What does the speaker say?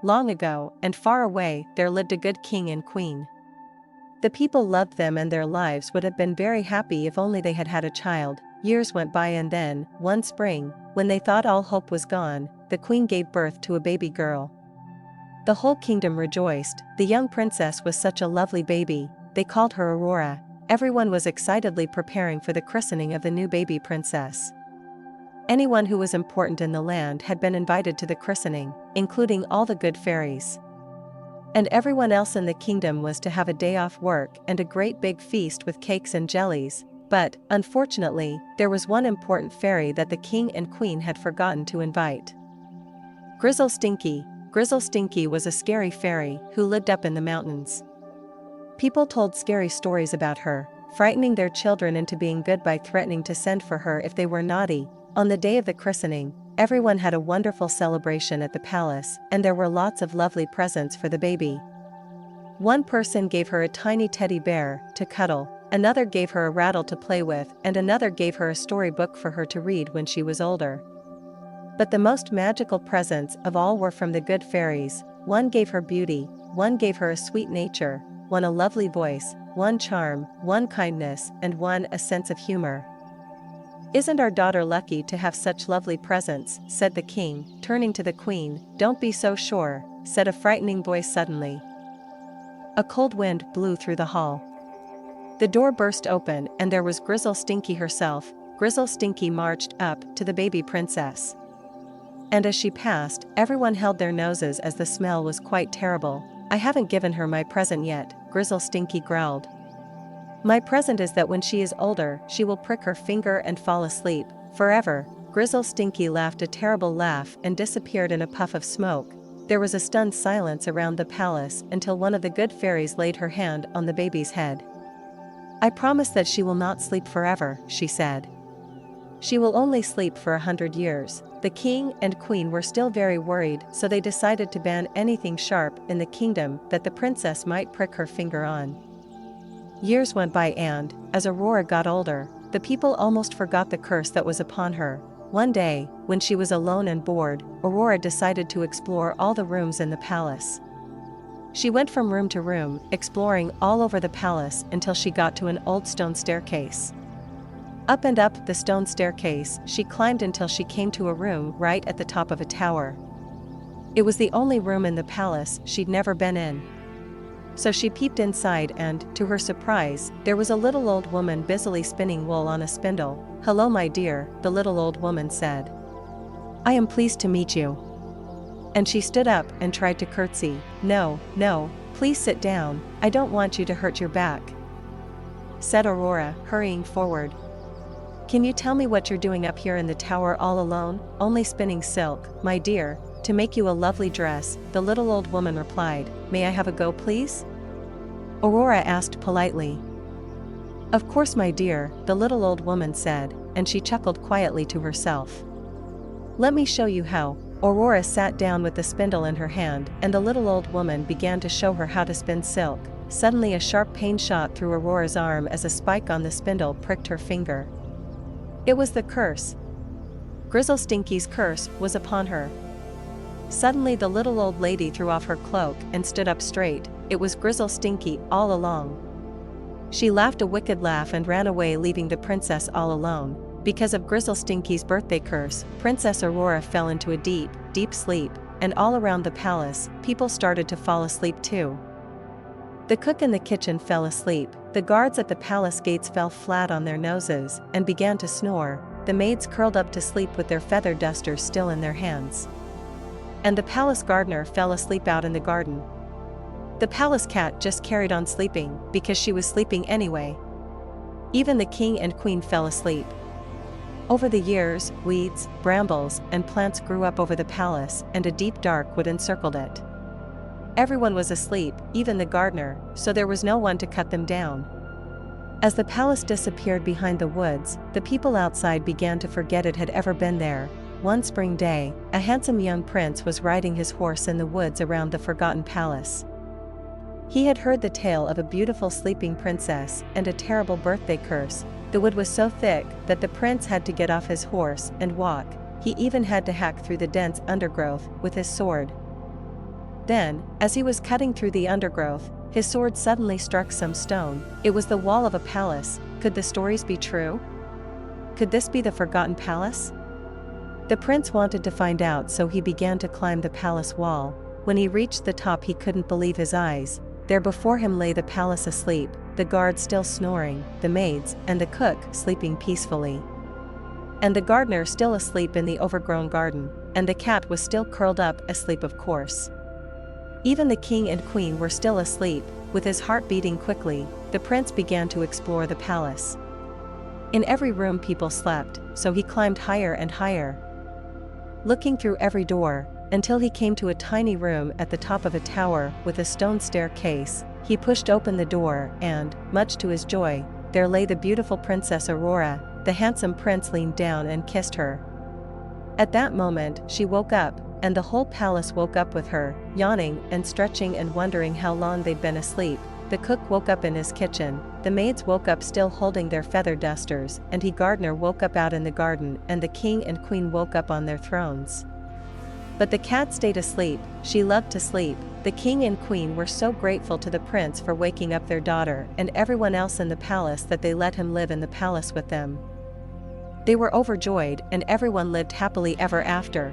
long ago and far away, there lived a good king and queen. The people loved them and their lives would have been very happy if only they had had a child. Years went by and then, one spring, when they thought all hope was gone, the queen gave birth to a baby girl. The whole kingdom rejoiced. The young princess was such a lovely baby, they called her Aurora. Everyone was excitedly preparing for the christening of the new baby princess. Anyone who was important in the land had been invited to the christening, including all the good fairies. And everyone else in the kingdom was to have a day off work and a great big feast with cakes and jellies, but, unfortunately, there was one important fairy that the king and queen had forgotten to invite. Grizzle Stinky. Grizzle Stinky was a scary fairy who lived up in the mountains. People told scary stories about her, frightening their children into being good by threatening to send for her if they were naughty. On the day of the christening, everyone had a wonderful celebration at the palace, and there were lots of lovely presents for the baby. One person gave her a tiny teddy bear to cuddle, another gave her a rattle to play with, and another gave her a storybook for her to read when she was older. But the most magical presents of all were from the good fairies. One gave her beauty, one gave her a sweet nature, one a lovely voice, one charm, one kindness, and one a sense of humor. "Isn't our daughter lucky to have such lovely presents?" said the king, turning to the queen. "Don't be so sure," said a frightening voice suddenly. A cold wind blew through the hall. The door burst open and there was Grizzle Stinky herself. Grizzle Stinky marched up to the baby princess. And as she passed, everyone held their noses as the smell was quite terrible. "I haven't given her my present yet," Grizzle Stinky growled. "My present is that when she is older, she will prick her finger and fall asleep forever." Grizzle Stinky laughed a terrible laugh and disappeared in a puff of smoke. There was a stunned silence around the palace until one of the good fairies laid her hand on the baby's head. "I promise that she will not sleep forever," she said. "She will only sleep for 100 years. The king and queen were still very worried, so they decided to ban anything sharp in the kingdom that the princess might prick her finger on. Years went by and, as Aurora got older, the people almost forgot the curse that was upon her. One day, when she was alone and bored, Aurora decided to explore all the rooms in the palace. She went from room to room, exploring all over the palace until she got to an old stone staircase. Up and up the stone staircase she climbed until she came to a room right at the top of a tower. It was the only room in the palace she'd never been in. So she peeped inside and, to her surprise, there was a little old woman busily spinning wool on a spindle. "Hello my dear," the little old woman said. "I am pleased to meet you." And she stood up and tried to curtsy. No, please sit down, I don't want you to hurt your back," said Aurora, hurrying forward. "Can you tell me what you're doing up here in the tower all alone?" "Only spinning silk, my dear, to make you a lovely dress," the little old woman replied. "May I have a go please?" Aurora asked politely. "Of course my dear," the little old woman said, and she chuckled quietly to herself. "Let me show you how." Aurora sat down with the spindle in her hand and the little old woman began to show her how to spin silk. Suddenly a sharp pain shot through Aurora's arm as a spike on the spindle pricked her finger. It was the curse. Grizzle Stinky's curse was upon her. Suddenly the little old lady threw off her cloak and stood up straight. It was Grizzle Stinky all along. She laughed a wicked laugh and ran away, leaving the princess all alone. Because of Grizzle Stinky's birthday curse, Princess Aurora fell into a deep, deep sleep, and all around the palace, people started to fall asleep too. The cook in the kitchen fell asleep, the guards at the palace gates fell flat on their noses and began to snore, the maids curled up to sleep with their feather dusters still in their hands. And the palace gardener fell asleep out in the garden. The palace cat just carried on sleeping, because she was sleeping anyway. Even the king and queen fell asleep. Over the years, weeds, brambles, and plants grew up over the palace, and a deep dark wood encircled it. Everyone was asleep, even the gardener, so there was no one to cut them down. As the palace disappeared behind the woods, the people outside began to forget it had ever been there. One spring day, a handsome young prince was riding his horse in the woods around the forgotten palace. He had heard the tale of a beautiful sleeping princess and a terrible birthday curse. The wood was so thick that the prince had to get off his horse and walk. He even had to hack through the dense undergrowth with his sword. Then, as he was cutting through the undergrowth, his sword suddenly struck some stone. It was the wall of a palace. Could the stories be true? Could this be the forgotten palace? The prince wanted to find out, so he began to climb the palace wall. When he reached the top, he couldn't believe his eyes. There before him lay the palace asleep, the guards still snoring, the maids and the cook sleeping peacefully. And the gardener still asleep in the overgrown garden, and the cat was still curled up asleep, of course. Even the king and queen were still asleep. With his heart beating quickly, the prince began to explore the palace. In every room people slept, so he climbed higher and higher, looking through every door, until he came to a tiny room at the top of a tower with a stone staircase. He pushed open the door and, much to his joy, there lay the beautiful Princess Aurora. The handsome prince leaned down and kissed her. At that moment, she woke up, and the whole palace woke up with her, yawning and stretching and wondering how long they'd been asleep. The cook woke up in his kitchen, the maids woke up still holding their feather dusters, and the gardener woke up out in the garden, and the king and queen woke up on their thrones. But the cat stayed asleep. She loved to sleep. The king and queen were so grateful to the prince for waking up their daughter and everyone else in the palace that they let him live in the palace with them. They were overjoyed, and everyone lived happily ever after.